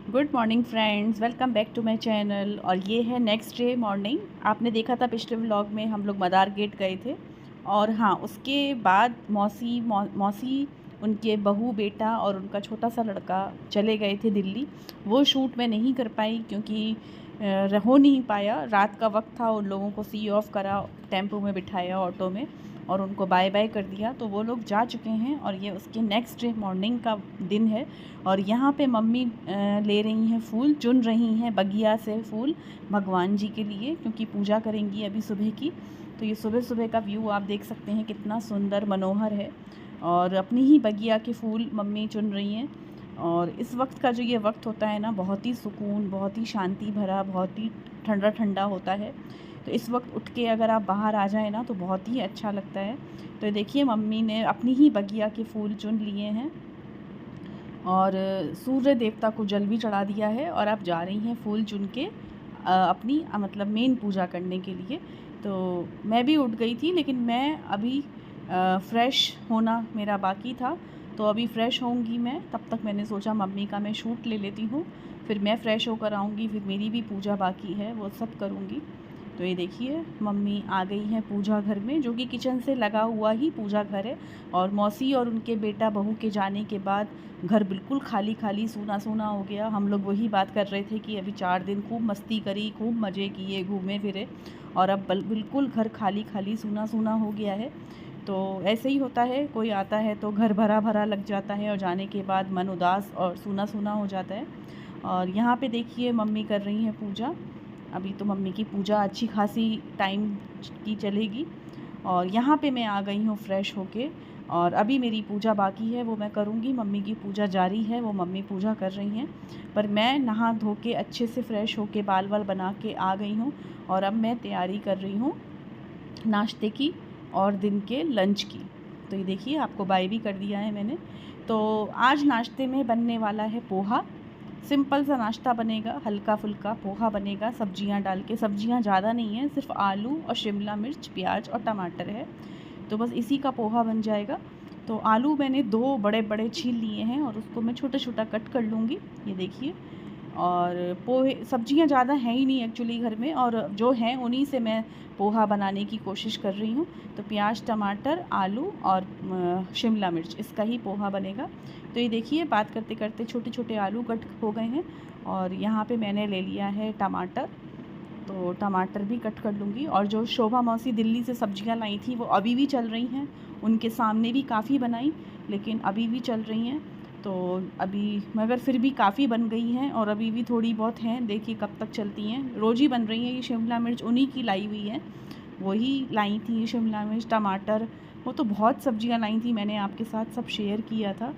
Good morning friends, welcome back to my channel. और ये है नेक्स्ट डे मॉर्निंग। आपने देखा था पिछले व्लॉग में हम लोग मदार गेट गए थे। और हाँ, उसके बाद मौसी उनके बहू बेटा और उनका छोटा सा लड़का चले गए थे दिल्ली। वो शूट मैं नहीं कर पाई क्योंकि हो नहीं पाया। रात का वक्त था, उन लोगों को सी ऑफ करा, टेम्पो में बिठाया, ऑटो में, और उनको बाय बाय कर दिया। तो वो लोग जा चुके हैं और ये उसके नेक्स्ट डे मॉर्निंग का दिन है। और यहाँ पे मम्मी ले रही हैं फूल, चुन रही हैं बगिया से फूल भगवान जी के लिए, क्योंकि पूजा करेंगी अभी सुबह की। तो ये सुबह सुबह का व्यू आप देख सकते हैं, कितना सुंदर मनोहर है। और अपनी ही बगिया के फूल मम्मी चुन रही हैं। और इस वक्त का जो ये वक्त होता है ना, बहुत ही सुकून, बहुत ही शांति भरा, बहुत ही ठंडा ठंडा होता है। तो इस वक्त उठ के अगर आप बाहर आ जाएँ ना तो बहुत ही अच्छा लगता है। तो देखिए, मम्मी ने अपनी ही बगिया के फूल चुन लिए हैं और सूर्य देवता को जल भी चढ़ा दिया है। और आप जा रही हैं फूल चुन के अपनी मतलब मेन पूजा करने के लिए। तो मैं भी उठ गई थी, लेकिन मैं अभी फ़्रेश होना मेरा बाकी था। तो अभी फ़्रेश होऊंगी मैं, तब तक मैंने सोचा मम्मी का मैं शूट ले लेती हूँ, फिर मैं फ़्रेश होकर आऊँगी, फिर मेरी भी पूजा बाकी है, वो सब करूँगी। तो ये देखिए, मम्मी आ गई हैं पूजा घर में, जो कि किचन से लगा हुआ ही पूजा घर है। और मौसी और उनके बेटा बहू के जाने के बाद घर बिल्कुल खाली खाली, सूना सूना हो गया। हम लोग वही बात कर रहे थे कि अभी 4 दिन खूब मस्ती करी, खूब मज़े किए, घूमे फिरे, और अब बिल्कुल घर खाली खाली, सूना सूना हो गया है। तो ऐसे ही होता है, कोई आता है तो घर भरा भरा लग जाता है, और जाने के बाद मन उदास और सूना सूना हो जाता है। और यहाँ पे देखिए, मम्मी कर रही हैं पूजा। अभी तो मम्मी की पूजा अच्छी खासी टाइम की चलेगी। और यहाँ पे मैं आ गई हूँ फ़्रेश होके, और अभी मेरी पूजा बाकी है, वो मैं करूँगी। मम्मी की पूजा जारी है, वो मम्मी पूजा कर रही हैं, पर मैं नहा धो के अच्छे से फ़्रेश होके बाल वाल बना के आ गई हूँ। और अब मैं तैयारी कर रही हूँ नाश्ते की और दिन के लंच की। तो ये देखिए, आपको बाय भी कर दिया है मैंने। तो आज नाश्ते में बनने वाला है पोहा। सिंपल सा नाश्ता बनेगा, हल्का फुल्का पोहा बनेगा, सब्जियां डाल के। सब्जियां ज़्यादा नहीं है, सिर्फ आलू और शिमला मिर्च, प्याज और टमाटर है। तो बस इसी का पोहा बन जाएगा। तो आलू मैंने 2 बड़े बड़े छील लिए हैं और उसको मैं छोटा छोटा कट कर लूँगी, ये देखिए। और पोहे, सब्जियां ज़्यादा हैं ही नहीं एक्चुअली घर में, और जो हैं उन्हीं से मैं पोहा बनाने की कोशिश कर रही हूँ। तो प्याज, टमाटर, आलू और शिमला मिर्च, इसका ही पोहा बनेगा। तो ये देखिए, बात करते करते छोटे छोटे आलू कट हो गए हैं। और यहाँ पे मैंने ले लिया है टमाटर, तो टमाटर भी कट कर लूँगी। और जो शोभा मौसी दिल्ली से सब्जियां लाई थी वो अभी भी चल रही हैं। उनके सामने भी काफ़ी बनाई, लेकिन अभी भी चल रही हैं। तो अभी, मगर फिर भी काफ़ी बन गई हैं, और अभी भी थोड़ी बहुत हैं, देखिए कब तक चलती हैं। रोज़ ही बन रही हैं। ये शिमला मिर्च उन्हीं की लाई हुई है, वही लाई थी शिमला मिर्च, टमाटर। वो तो बहुत सब्जियां लाई थी, मैंने आपके साथ सब शेयर किया था।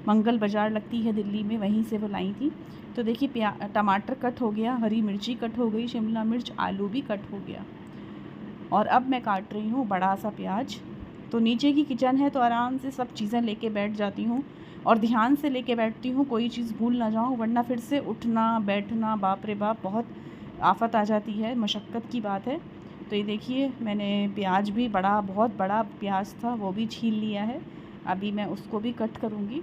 मंगल बाज़ार लगती है दिल्ली में, वहीं से वो लाई थी। तो देखिए, टमाटर कट हो गया, हरी मिर्ची कट हो गई, शिमला मिर्च, आलू भी कट हो गया। और अब मैं काट रही हूँ बड़ा सा प्याज। तो नीचे की किचन है, तो आराम से सब चीज़ें लेके बैठ जाती हूँ, और ध्यान से लेके बैठती हूँ, कोई चीज़ भूल ना जाऊँ, वरना फिर से उठना बैठना, बाप रे बाप, बहुत आफत आ जाती है, मशक्क़त की बात है। तो ये देखिए, मैंने प्याज भी बहुत बड़ा प्याज था, वो भी छील लिया है। अभी मैं उसको भी कट करूँगी।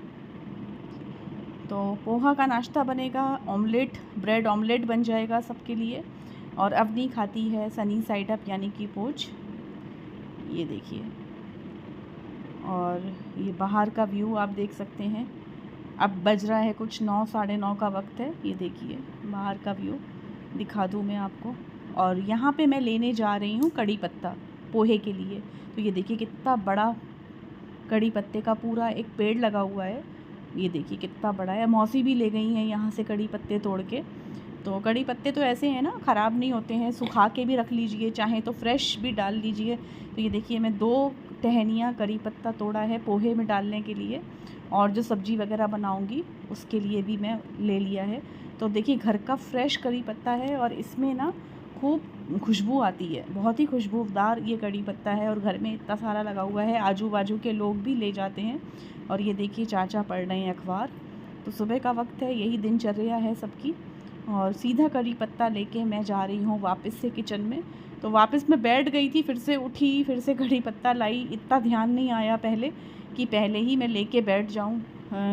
तो पोहा का नाश्ता बनेगा, ऑमलेट, ब्रेड ऑमलेट बन जाएगा सबके लिए। और अवनी खाती है सनी साइड अप, यानी कि पोच, ये देखिए। और ये बाहर का व्यू आप देख सकते हैं। अब बज रहा है कुछ 9, साढ़े 9 का वक्त है, ये देखिए बाहर का व्यू दिखा दूँ मैं आपको। और यहाँ पे मैं लेने जा रही हूँ कड़ी पत्ता पोहे के लिए। तो ये देखिए, कितना बड़ा कड़ी पत्ते का पूरा एक पेड़ लगा हुआ है, ये देखिए कितना बड़ा है। मौसी भी ले गई हैं यहाँ से कड़ी पत्ते तोड़ के। तो कड़ी पत्ते तो ऐसे हैं ना, ख़राब नहीं होते हैं, सुखा के भी रख लीजिए, चाहे तो फ्रेश भी डाल लीजिए। तो ये देखिए, मैं 2 टहनियाँ कड़ी पत्ता तोड़ा है पोहे में डालने के लिए, और जो सब्ज़ी वगैरह बनाऊंगी उसके लिए भी मैं ले लिया है। तो देखिए, घर का फ्रेश कड़ी पत्ता है, और इसमें ना खूब खुशबू आती है, बहुत ही खुशबूदार ये कड़ी पत्ता है। और घर में इतना सारा लगा हुआ है, आजू बाजू के लोग भी ले जाते हैं। और ये देखिए, चाचा पढ़ रहे हैं अखबार। तो सुबह का वक्त है, यही दिनचर्या है सबकी। और सीधा करी पत्ता लेके मैं जा रही हूँ वापस से किचन में। तो वापस मैं बैठ गई थी, फिर से उठी, फिर से कड़ी पत्ता लाई। इतना ध्यान नहीं आया पहले कि पहले ही मैं लेके बैठ जाऊँ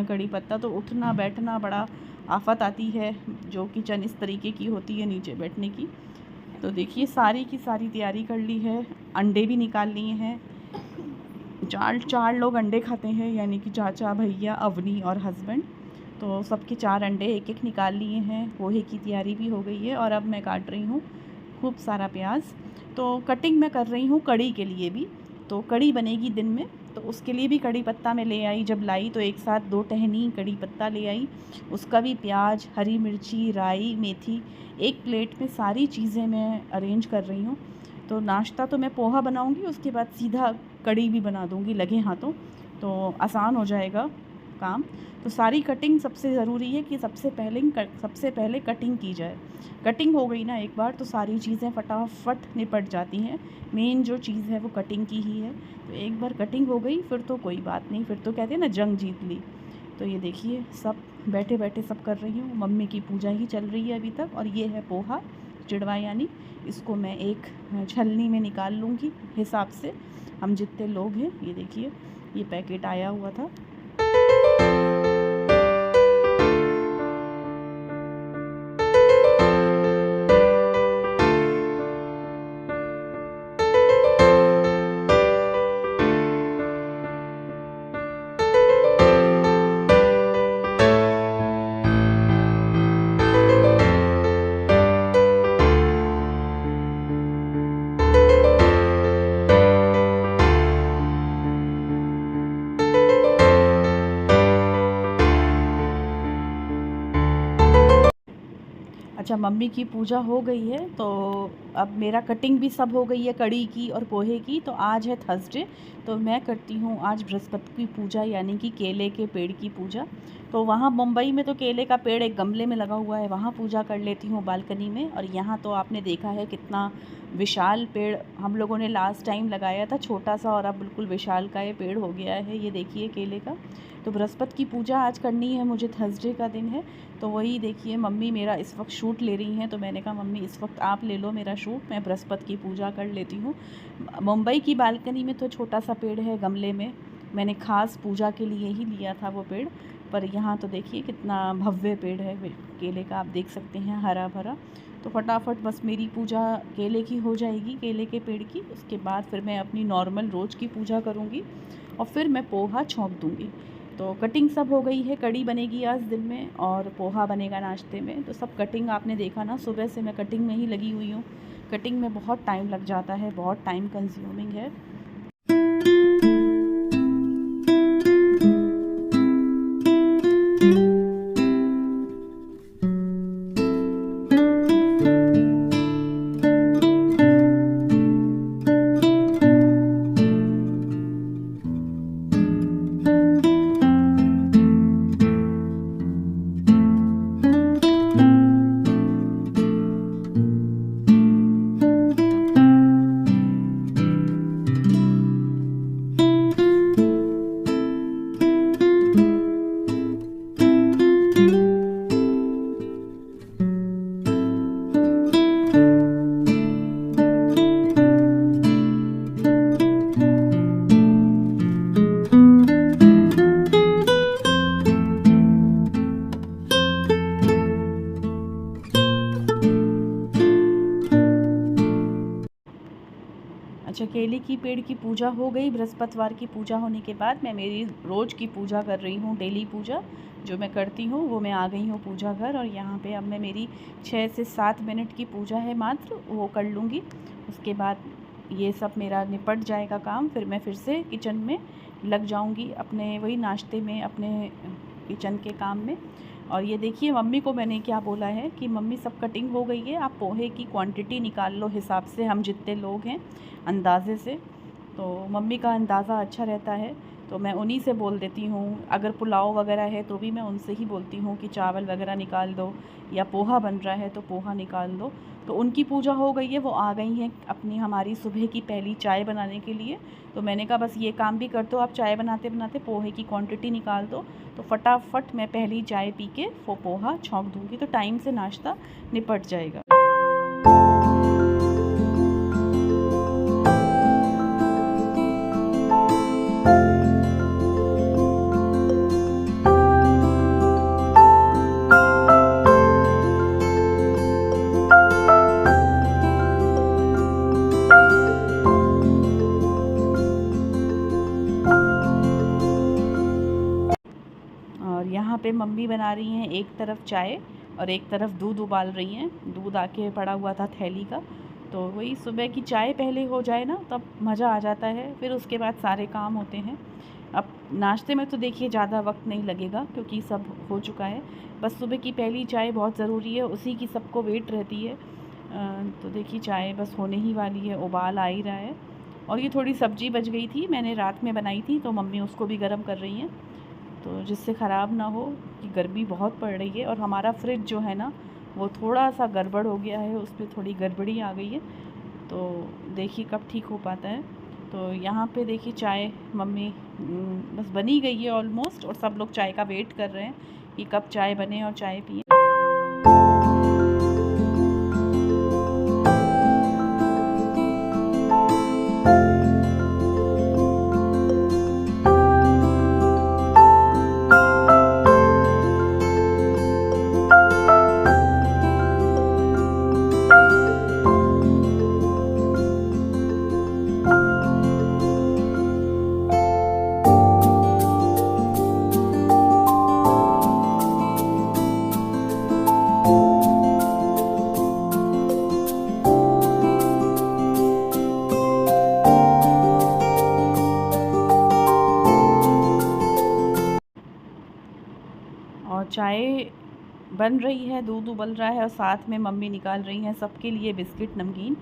कड़ी पत्ता। तो उठना बैठना बड़ा आफत आती है जो किचन इस तरीके की होती है नीचे बैठने की। तो देखिए सारी की सारी तैयारी कर ली है, अंडे भी निकाल लिए हैं। चार लोग अंडे खाते हैं, यानी कि चाचा, भैया, अवनी और हस्बैंड। तो सबके 4 अंडे एक एक निकाल लिए हैं। पोहे की तैयारी भी हो गई है और अब मैं काट रही हूँ खूब सारा प्याज। तो कटिंग मैं कर रही हूँ कड़ी के लिए भी। तो कड़ी बनेगी दिन में, तो उसके लिए भी कड़ी पत्ता मैं ले आई। जब लाई तो एक साथ 2 टहनी कड़ी पत्ता ले आई, उसका भी प्याज, हरी मिर्ची, राई, मेथी, एक प्लेट में सारी चीज़ें मैं अरेंज कर रही हूँ। तो नाश्ता तो मैं पोहा बनाऊँगी, उसके बाद सीधा कड़ी भी बना दूँगी लगे हाथों, तो आसान हो जाएगा काम। तो सारी कटिंग सबसे ज़रूरी है कि सबसे पहले कटिंग की जाए। कटिंग हो गई ना एक बार तो सारी चीज़ें फटाफट निपट जाती हैं। मेन जो चीज़ है वो कटिंग की ही है। तो एक बार कटिंग हो गई फिर तो कोई बात नहीं, फिर तो कहते हैं ना जंग जीत ली। तो ये देखिए सब बैठे बैठे सब कर रही हूँ। मम्मी की पूजा ही चल रही है अभी तक। और ये है पोहा चिड़वा, यानी इसको मैं एक छलनी में निकाल लूँगी हिसाब से, हम जितने लोग हैं। ये देखिए ये पैकेट आया हुआ था। अच्छा, मम्मी की पूजा हो गई है तो अब मेरा कटिंग भी सब हो गई है कड़ी की और पोहे की। तो आज है थर्सडे, तो मैं करती हूँ आज बृहस्पति की पूजा, यानी कि केले के पेड़ की पूजा। तो वहाँ मुंबई में तो केले का पेड़ एक गमले में लगा हुआ है, वहाँ पूजा कर लेती हूँ बालकनी में। और यहाँ तो आपने देखा है कितना विशाल पेड़ हम लोगों ने लास्ट टाइम लगाया था, छोटा सा, और अब बिल्कुल विशाल का ये पेड़ हो गया है। ये देखिए केले का। तो बृहस्पति की पूजा आज करनी है मुझे, थर्सडे का दिन है। तो वही देखिए मम्मी मेरा इस वक्त शूट ले रही हैं, तो मैंने कहा मम्मी इस वक्त आप ले लो मेरा शूट, मैं बृहस्पति की पूजा कर लेती हूँ। मुंबई की बालकनी में तो छोटा सा पेड़ है गमले में, मैंने ख़ास पूजा के लिए ही लिया था वो पेड़। पर यहाँ तो देखिए कितना भव्य पेड़ है केले का, आप देख सकते हैं हरा भरा। तो फटाफट बस मेरी पूजा केले की हो जाएगी, केले के पेड़ की। उसके बाद फिर मैं अपनी नॉर्मल रोज़ की पूजा करूँगी और फिर मैं पोहा छौंक दूँगी। तो कटिंग सब हो गई है, कड़ी बनेगी आज दिन में और पोहा बनेगा नाश्ते में। तो सब कटिंग आपने देखा ना, सुबह से मैं कटिंग में ही लगी हुई हूँ। कटिंग में बहुत टाइम लग जाता है, बहुत टाइम कंज्यूमिंग है। अच्छा, केले की पेड़ की पूजा हो गई। बृहस्पतिवार की पूजा होने के बाद मैं मेरी रोज़ की पूजा कर रही हूँ, डेली पूजा जो मैं करती हूँ वो मैं आ गई हूँ पूजा घर। और यहाँ पे अब मैं मेरी 6 से 7 मिनट की पूजा है मात्र, वो कर लूँगी। उसके बाद ये सब मेरा निपट जाएगा काम, फिर मैं फिर से किचन में लग जाऊँगी अपने वही नाश्ते में, अपने किचन के काम में। और ये देखिए मम्मी को मैंने क्या बोला है कि मम्मी सब कटिंग हो गई है, आप पोहे की क्वांटिटी निकाल लो हिसाब से, हम जितने लोग हैं अंदाज़े से। तो मम्मी का अंदाज़ा अच्छा रहता है, तो मैं उन्हीं से बोल देती हूँ। अगर पुलाव वगैरह है तो भी मैं उनसे ही बोलती हूँ कि चावल वगैरह निकाल दो, या पोहा बन रहा है तो पोहा निकाल दो। तो उनकी पूजा हो गई है, वो आ गई हैं अपनी हमारी सुबह की पहली चाय बनाने के लिए। तो मैंने कहा बस ये काम भी कर दो आप, चाय बनाते बनाते पोहे की क्वांटिटी निकाल दो। तो फटाफट मैं पहली चाय पी के वो पोहा छौंक दूँगी, तो टाइम से नाश्ता निपट जाएगा। पे मम्मी बना रही हैं एक तरफ चाय और एक तरफ दूध उबाल रही हैं। दूध आके पड़ा हुआ था थैली का, तो वही सुबह की चाय पहले हो जाए ना तब मज़ा आ जाता है, फिर उसके बाद सारे काम होते हैं। अब नाश्ते में तो देखिए ज़्यादा वक्त नहीं लगेगा क्योंकि सब हो चुका है, बस सुबह की पहली चाय बहुत ज़रूरी है, उसी की सबको वेट रहती है। तो देखिए चाय बस होने ही वाली है, उबाल आ ही रहा है। और ये थोड़ी सब्ज़ी बच गई थी, मैंने रात में बनाई थी, तो मम्मी उसको भी गर्म कर रही हैं, तो जिससे ख़राब ना हो, कि गर्मी बहुत पड़ रही है। और हमारा फ्रिज जो है ना वो थोड़ा सा गड़बड़ हो गया है, उस पर थोड़ी गड़बड़ी आ गई है, तो देखिए कब ठीक हो पाता है। तो यहाँ पे देखिए चाय मम्मी बस बनी गई है ऑलमोस्ट, और सब लोग चाय का वेट कर रहे हैं कि कब चाय बने और चाय पिए। और चाय बन रही है, दूध उबल रहा है और साथ में मम्मी निकाल रही हैं सबके लिए बिस्किट नमकीन।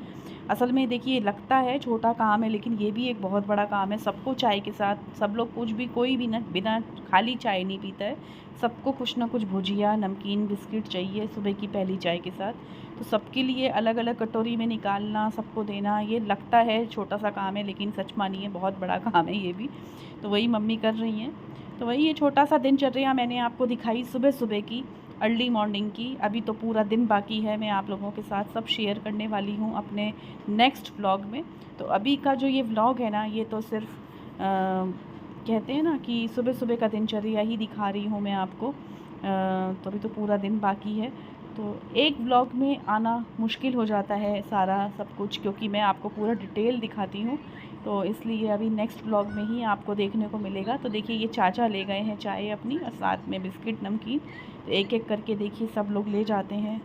असल में देखिए लगता है छोटा काम है, लेकिन ये भी एक बहुत बड़ा काम है। सबको चाय के साथ, सब लोग कुछ भी, कोई भी ना बिना खाली चाय नहीं पीता है, सबको कुछ ना कुछ भुजिया नमकीन बिस्किट चाहिए सुबह की पहली चाय के साथ। तो सबके लिए अलग अलग कटोरी में निकालना, सबको देना, ये लगता है छोटा सा काम है, लेकिन सच मानिए बहुत बड़ा काम है ये भी। तो वही मम्मी कर रही हैं। तो वही ये छोटा सा दिनचर्या मैंने आपको दिखाई सुबह सुबह की, अर्ली मॉर्निंग की। अभी तो पूरा दिन बाकी है, मैं आप लोगों के साथ सब शेयर करने वाली हूँ अपने नेक्स्ट व्लॉग में। तो अभी का जो ये व्लॉग है ना, ये तो सिर्फ कहते हैं ना कि सुबह सुबह का दिनचर्या ही दिखा रही हूँ मैं आपको। तो अभी तो पूरा दिन बाकी है, तो एक व्लॉग में आना मुश्किल हो जाता है सारा सब कुछ, क्योंकि मैं आपको पूरा डिटेल दिखाती हूँ, तो इसलिए अभी नेक्स्ट व्लॉग में ही आपको देखने को मिलेगा। तो देखिए ये चाचा ले गए हैं चाय अपनी, और साथ में बिस्किट नमकीन, तो एक एक करके देखिए सब लोग ले जाते हैं,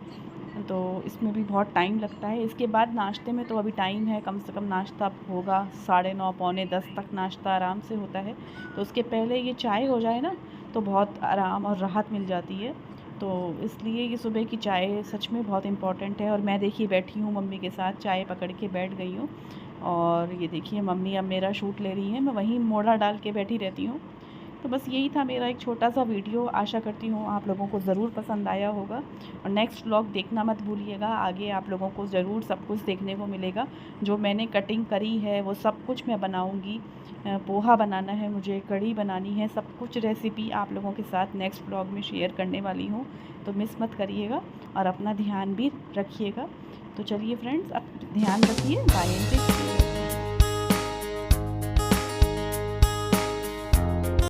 तो इसमें भी बहुत टाइम लगता है। इसके बाद नाश्ते में तो अभी टाइम है, कम से कम नाश्ता होगा 9:30 पौने 10 तक नाश्ता आराम से होता है। तो उसके पहले ये चाय हो जाए ना तो बहुत आराम और राहत मिल जाती है। तो इसलिए ये सुबह की चाय सच में बहुत इम्पॉर्टेंट है। और मैं देखिए बैठी हूँ मम्मी के साथ, चाय पकड़ के बैठ गई हूँ, और ये देखिए मम्मी अब मेरा शूट ले रही हैं, मैं वहीं मोड़ा डाल के बैठी रहती हूँ। तो बस यही था मेरा एक छोटा सा वीडियो, आशा करती हूँ आप लोगों को ज़रूर पसंद आया होगा। और नेक्स्ट व्लॉग देखना मत भूलिएगा, आगे आप लोगों को ज़रूर सब कुछ देखने को मिलेगा। जो मैंने कटिंग करी है वो सब कुछ मैं बनाऊँगी। पोहा बनाना है मुझे, कढ़ी बनानी है, सब कुछ रेसिपी आप लोगों के साथ नेक्स्ट व्लॉग में शेयर करने वाली हूँ, तो मिस मत करिएगा और अपना ध्यान भी रखिएगा। तो चलिए फ्रेंड्स, अब ध्यान रखिए, बाय।